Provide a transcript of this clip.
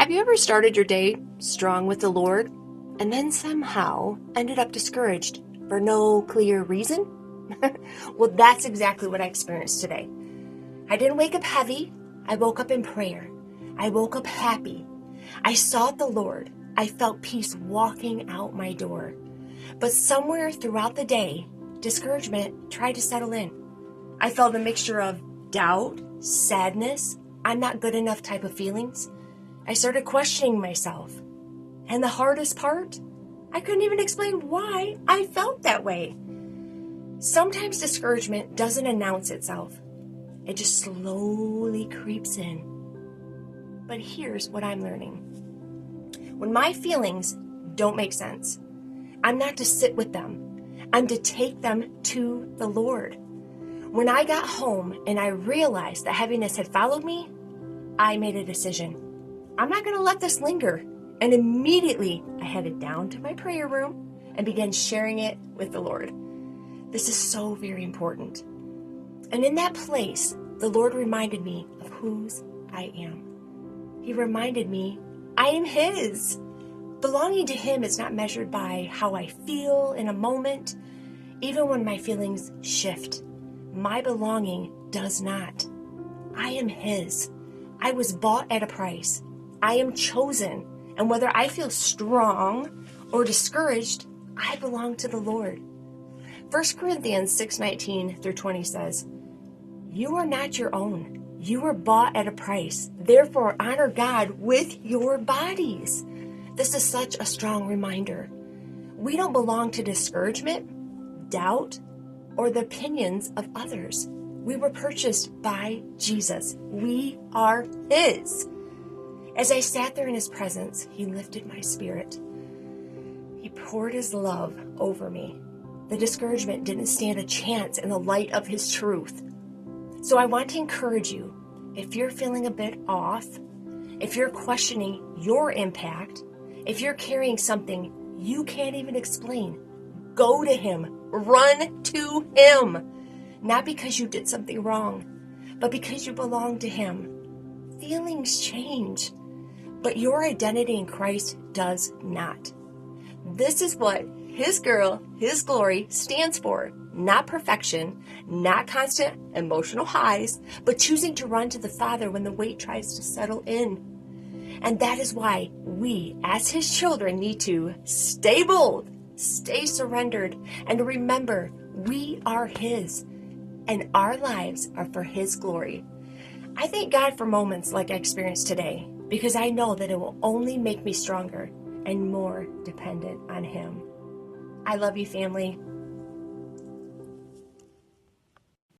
Have you ever started your day strong with the Lord and then somehow ended up discouraged for no clear reason? Well, that's exactly what I experienced today. I didn't wake up heavy. I woke up in prayer. I woke up happy. I sought the Lord. I felt peace walking out my door. But somewhere throughout the day, discouragement tried to settle in. I felt a mixture of doubt, sadness, I'm not good enough type of feelings. I started questioning myself. And the hardest part, I couldn't even explain why I felt that way. Sometimes discouragement doesn't announce itself. It just slowly creeps in. But here's what I'm learning. When my feelings don't make sense, I'm not to sit with them. I'm to take them to the Lord. When I got home and I realized that heaviness had followed me, I made a decision. I'm not going to let this linger. And immediately I headed down to my prayer room and began sharing it with the Lord. This is so very important. And in that place, the Lord reminded me of whose I am. He reminded me I am His. Belonging to Him is not measured by how I feel in a moment. Even when my feelings shift, my belonging does not. I am His. I was bought at a price. I am chosen. And whether I feel strong or discouraged, I belong to the Lord. 1 Corinthians 6:19 through 20 says, "You are not your own. You were bought at a price. Therefore, honor God with your bodies." This is such a strong reminder. We don't belong to discouragement, doubt, or the opinions of others. We were purchased by Jesus. We are His. As I sat there in His presence, He lifted my spirit. He poured His love over me. The discouragement didn't stand a chance in the light of His truth. So I want to encourage you, if you're feeling a bit off, if you're questioning your impact, if you're carrying something you can't even explain, go to Him. Run to Him. Not because you did something wrong, but because you belong to Him. Feelings change, but your identity in Christ does not. This is what His girl, His glory stands for. Not perfection, not constant emotional highs, but choosing to run to the Father when the weight tries to settle in. And that is why we, as His children, need to stay bold, stay surrendered, and remember we are His, and our lives are for His glory. I thank God for moments like I experienced today, because I know that it will only make me stronger and more dependent on Him. I love you, family.